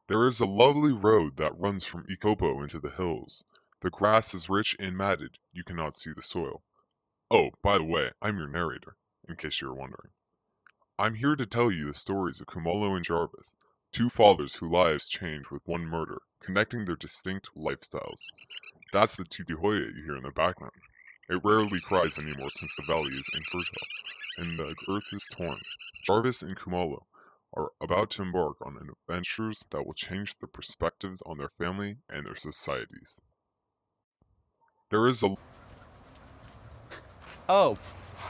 There is a lovely road that runs from Ikopo into the hills. The grass is rich and matted, you cannot see the soil. Oh, by the way, I'm your narrator, in case you were wondering. I'm here to tell you the stories of Kumalo and Jarvis, two fathers whose lives changed with one murder, connecting their distinct lifestyles. That's the Tutihoya you hear in the background. It rarely cries anymore since the valley is infertile, and the earth is torn. Jarvis and Kumalo are about to embark on adventures that will change their perspectives on their family and their societies. There is a Oh,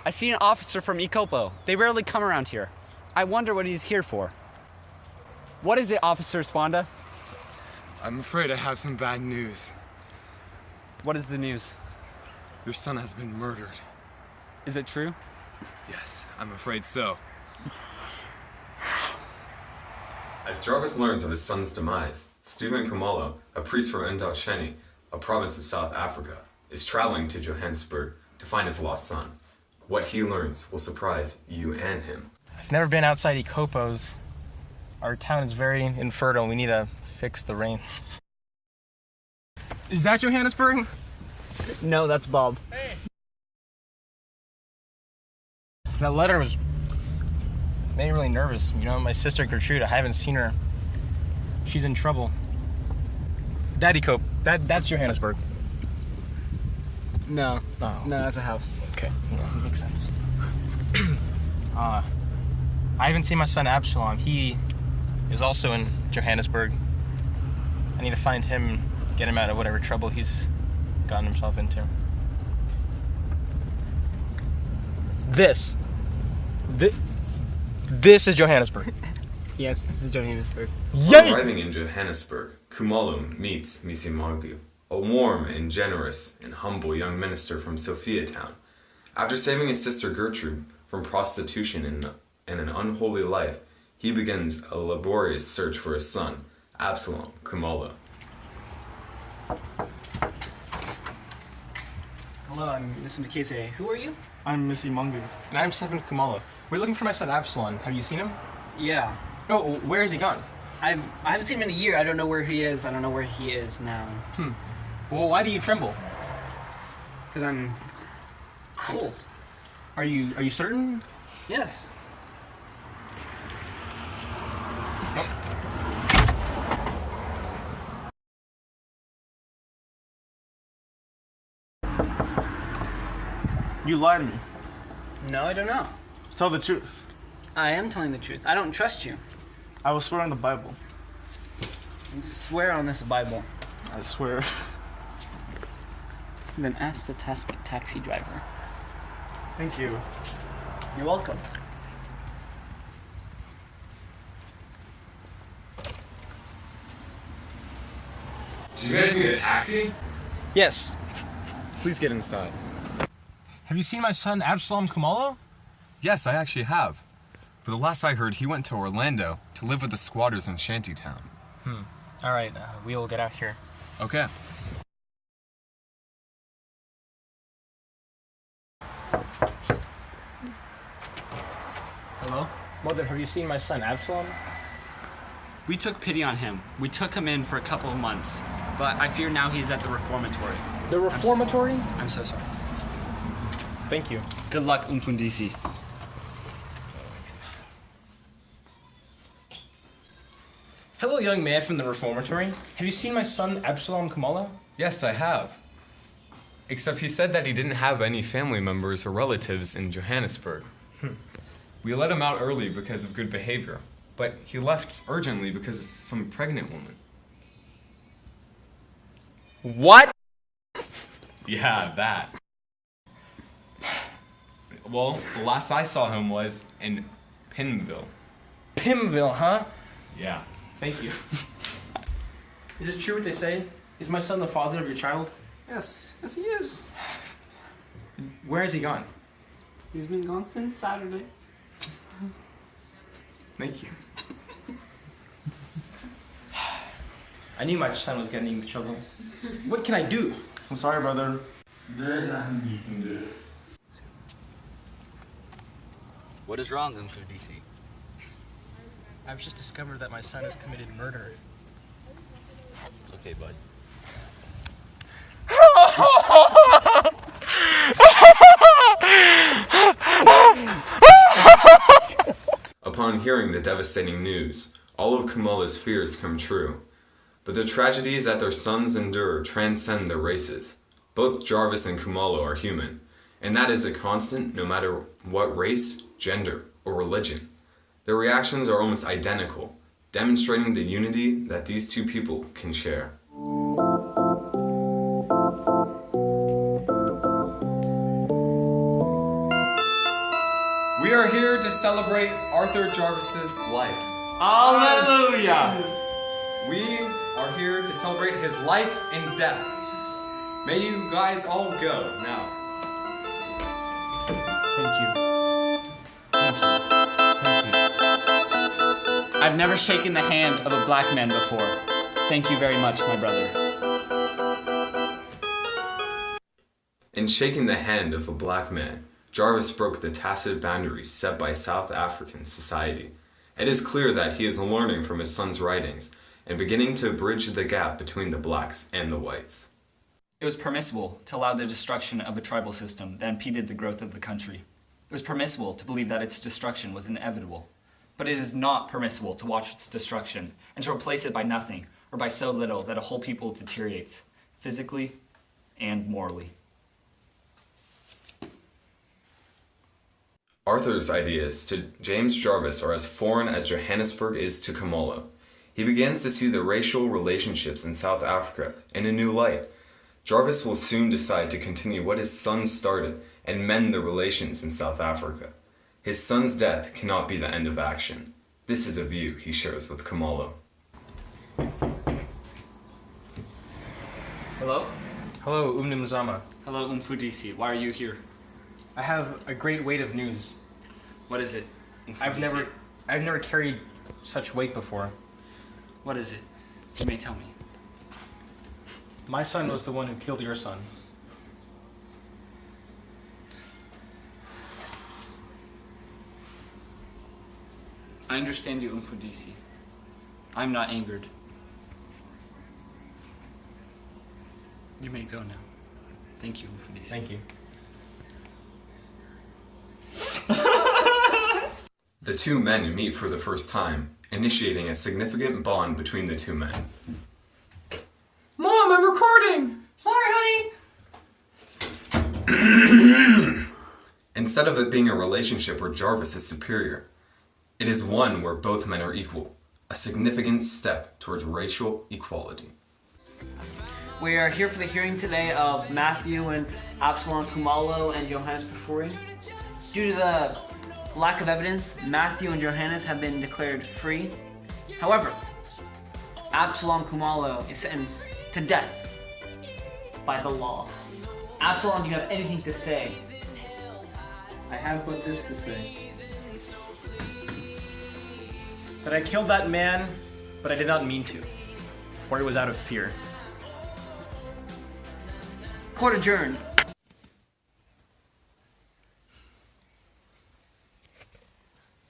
I see an officer from Ikopo. They rarely come around here. I wonder what he's here for. What is it, Officer Sponda? I'm afraid I have some bad news. What is the news? Your son has been murdered. Is it true? Yes, I'm afraid so. As Jarvis learns of his son's demise, Stephen Kumalo, a priest from Indocheni, a province of South Africa, is traveling to Johannesburg to find his lost son. What he learns will surprise you and him. I've never been outside Ikopo's. Our town is very infertile. We need to fix the rain. Is that Johannesburg? No, that's Bob. Hey. That letter made me really nervous. You know, my sister Gertrude, I haven't seen her. She's in trouble. Daddy Cope, that's Johannesburg. No. Oh. No, that's a house. Okay, yeah, makes sense. I haven't seen my son Absalom. He is also in Johannesburg. I need to find him, get him out of whatever trouble he's gotten himself into. This is Johannesburg. Yes, this is Johannesburg. Yay! Arriving in Johannesburg, Kumalo meets Misimangu, a warm and generous and humble young minister from Sophiatown. After saving his sister Gertrude from prostitution and an unholy life, he begins a laborious search for his son, Absalom Kumalo. Hello, I'm Mr. Mkese. Who are you? I'm Missy Mungu. And I'm Stephen Kumalo. We're looking for my son Absalom. Have you seen him? Yeah. Oh, where has he gone? I haven't seen him in a year. I don't know where he is. I don't know where he is now. Well, why do you tremble? Because I'm cold. Are you certain? Yes. You lied to me. No, I don't know. Tell the truth. I am telling the truth. I don't trust you. I will swear on the Bible. I swear on this Bible. I swear. Then ask the taxi driver. Thank you. You're welcome. Did you guys need a taxi? Yes. Please get inside. Have you seen my son Absalom Kumalo? Yes, I actually have. But the last I heard, he went to Orlando to live with the squatters in Shantytown. All right, we will get out here. Okay. Hello? Mother, have you seen my son Absalom? We took pity on him. We took him in for a couple of months, but I fear now he's at the reformatory. The reformatory? I'm so sorry. Thank you. Good luck, Umfundisi. Hello, young man from the reformatory. Have you seen my son Absalom Kumalo? Yes, I have. Except he said that he didn't have any family members or relatives in Johannesburg. We let him out early because of good behavior, but he left urgently because of some pregnant woman. What? Yeah, that. Well, the last I saw him was in Pinville. Pimville, huh? Yeah. Thank you. Is it true what they say? Is my son the father of your child? Yes, he is. Where has he gone? He's been gone since Saturday. Thank you. I knew my son was getting into trouble. What can I do? I'm sorry, brother. What is wrong, Umfundisi? I've just discovered that my son has committed murder. It's okay, bud. Upon hearing the devastating news, all of Kumalo's fears come true. But the tragedies that their sons endure transcend their races. Both Jarvis and Kumalo are human, and that is a constant no matter what race, gender, or religion. Their reactions are almost identical, demonstrating the unity that these two people can share. We are here to celebrate Arthur Jarvis's life. Hallelujah! We are here to celebrate his life and death. May you guys all go now. Thank you. Thank you. Thank you. I've never shaken the hand of a black man before. Thank you very much, my brother. In shaking the hand of a black man, Jarvis broke the tacit boundaries set by South African society. It is clear that he is learning from his son's writings and beginning to bridge the gap between the blacks and the whites. It was permissible to allow the destruction of a tribal system that impeded the growth of the country. It was permissible to believe that its destruction was inevitable. But it is not permissible to watch its destruction and to replace it by nothing or by so little that a whole people deteriorates, physically and morally. Arthur's ideas to James Jarvis are as foreign as Johannesburg is to Kumalo. He begins to see the racial relationships in South Africa in a new light. Jarvis will soon decide to continue what his son started and mend the relations in South Africa. His son's death cannot be the end of action. This is a view he shares with Kumalo. Hello? Hello, Umnumzama. Hello, Umfudisi. Why are you here? I have a great weight of news. What is it? I've never carried such weight before. What is it? You may tell me. My son was the one who killed your son. I understand you, Umfudisi. I'm not angered. You may go now. Thank you, Umfudisi. Thank you. The two men meet for the first time, initiating a significant bond between the two men. Mom, I'm recording! Sorry, honey! Instead of it being a relationship where Jarvis is superior, it is one where both men are equal, a significant step towards racial equality. We are here for the hearing today of Matthew and Absalom Kumalo and Johannes Beforian. Due to the lack of evidence, Matthew and Johannes have been declared free. However, Absalom Kumalo is sentenced to death by the law. Absalom, do you have anything to say? I have but this to say. That I killed that man, but I did not mean to, for it was out of fear. Court adjourned.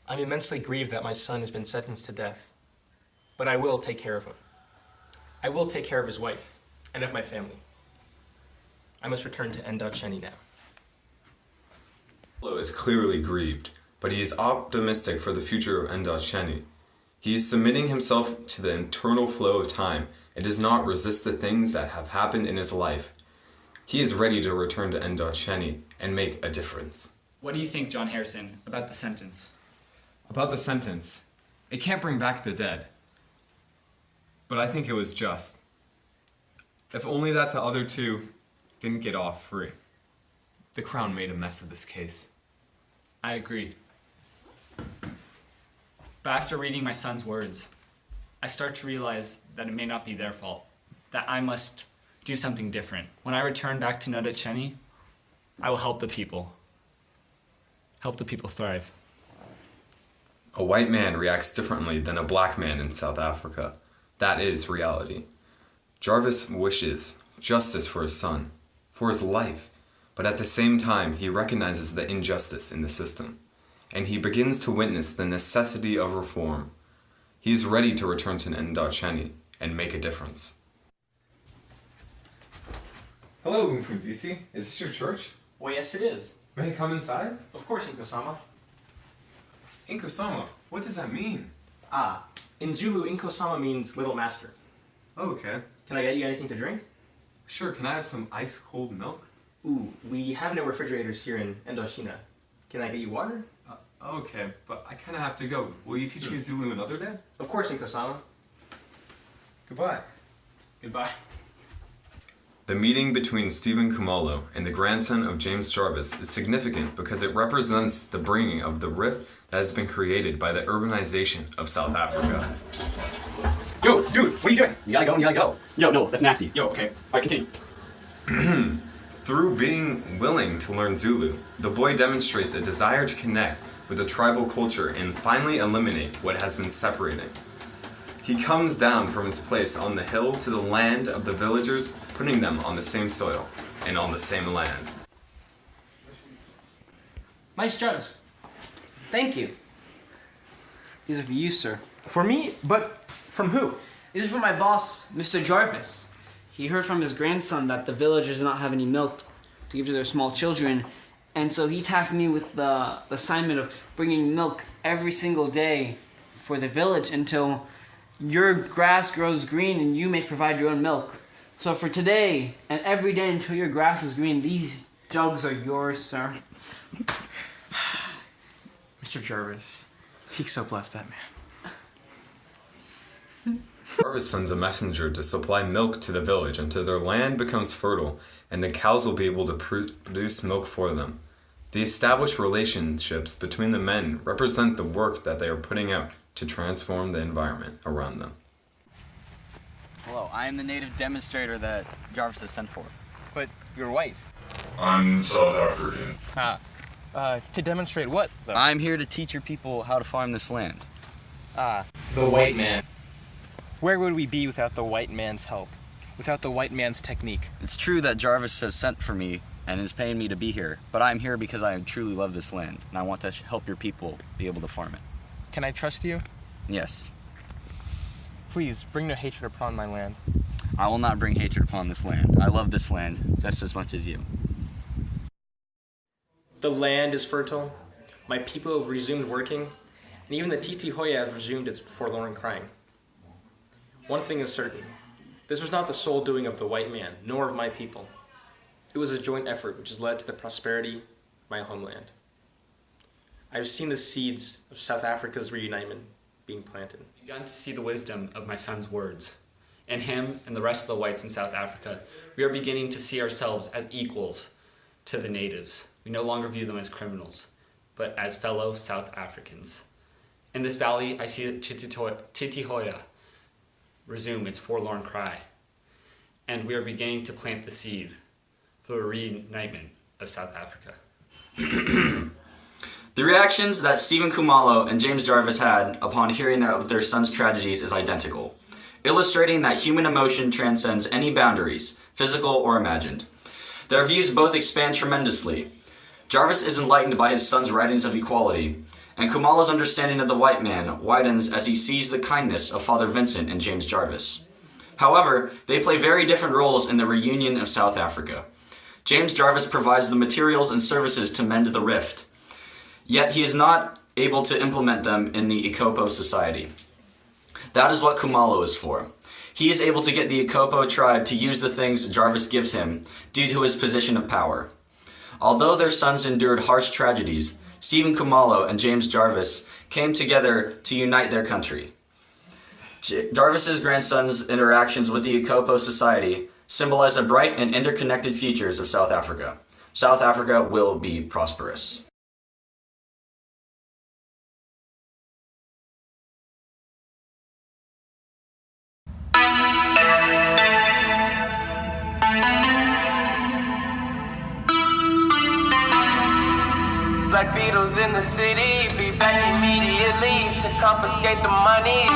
I'm immensely grieved that my son has been sentenced to death, but I will take care of him. I will take care of his wife and of my family. I must return to Ndacheni now. Kumalo is clearly grieved, but he is optimistic for the future of Ndacheni. He is submitting himself to the internal flow of time and does not resist the things that have happened in his life. He is ready to return to Ndacheni and make a difference. What do you think, John Harrison, about the sentence? About the sentence, it can't bring back the dead. But I think it was just. If only that the other two didn't get off free. The Crown made a mess of this case. I agree. But after reading my son's words, I start to realize that it may not be their fault, that I must do something different. When I return back to Ndacheni, I will help the people. Help the people thrive. A white man reacts differently than a black man in South Africa. That is reality. Jarvis wishes justice for his son, for his life, but at the same time he recognizes the injustice in the system, and he begins to witness the necessity of reform. He is ready to return to Ndacheni and make a difference. Hello, Mfunzisi. Is this your church? Well, yes, it is. May I come inside? Of course, Inko-sama. Inko-sama, what does that mean? In Zulu, Inko-sama means little master. Oh, okay. Can I get you anything to drink? Sure, can I have some ice-cold milk? Ooh, we have no refrigerators here in Indochina. Can I get you water? Okay, but I kind of have to go. Will you teach me Zulu another day? Of course, Inko-sama. Goodbye. Goodbye. The meeting between Stephen Khumalo and the grandson of James Jarvis is significant because it represents the bringing of the rift that has been created by the urbanization of South Africa. Yo, dude, what are you doing? You gotta go. Yo, no, that's nasty. Yo, okay. Alright, continue. Through being willing to learn Zulu, the boy demonstrates a desire to connect with the tribal culture and finally eliminate what has been separating. He comes down from his place on the hill to the land of the villagers, putting them on the same soil and on the same land. Nice jugs. Thank you. These are for you, sir. For me? But from who? These are for my boss, Mr. Jarvis. He heard from his grandson that the villagers do not have any milk to give to their small children, and so he tasked me with the assignment of bringing milk every single day for the village until your grass grows green and you may provide your own milk. So for today and every day until your grass is green, these jugs are yours, sir. Mr. Jarvis. He so bless that man. Jarvis sends a messenger to supply milk to the village until their land becomes fertile and the cows will be able to produce milk for them. The established relationships between the men represent the work that they are putting out to transform the environment around them. Hello, I am the native demonstrator that Jarvis has sent for. But you're white. I'm South African. To demonstrate what, though? I'm here to teach your people how to farm this land. The white man. Where would we be without the white man's help? Without the white man's technique? It's true that Jarvis has sent for me and is paying me to be here, but I'm here because I truly love this land, and I want to help your people be able to farm it. Can I trust you? Yes. Please, bring no hatred upon my land. I will not bring hatred upon this land. I love this land just as much as you. The land is fertile. My people have resumed working, and even the Titi Hoya have resumed its forlorn crying. One thing is certain. This was not the sole doing of the white man, nor of my people. It was a joint effort which has led to the prosperity of my homeland. I have seen the seeds of South Africa's reunitement being planted. I've begun to see the wisdom of my son's words. In him and the rest of the whites in South Africa, we are beginning to see ourselves as equals to the natives. We no longer view them as criminals, but as fellow South Africans. In this valley, I see Titi Hoya resume its forlorn cry, and we are beginning to plant the seed for the reunitement of South Africa. The reactions that Stephen Khumalo and James Jarvis had upon hearing of their son's tragedies is identical, illustrating that human emotion transcends any boundaries, physical or imagined. Their views both expand tremendously. Jarvis is enlightened by his son's writings of equality, and Khumalo's understanding of the white man widens as he sees the kindness of Father Vincent and James Jarvis. However, they play very different roles in the reunion of South Africa. James Jarvis provides the materials and services to mend the rift, yet he is not able to implement them in the Ikopo society. That is what Khumalo is for. He is able to get the Ikopo tribe to use the things Jarvis gives him due to his position of power. Although their sons endured harsh tragedies, Stephen Khumalo and James Jarvis came together to unite their country. Jarvis's grandson's interactions with the Ikopo society symbolize the bright and interconnected futures of South Africa. South Africa will be prosperous. Black Beatles in the city, be back immediately to confiscate the money.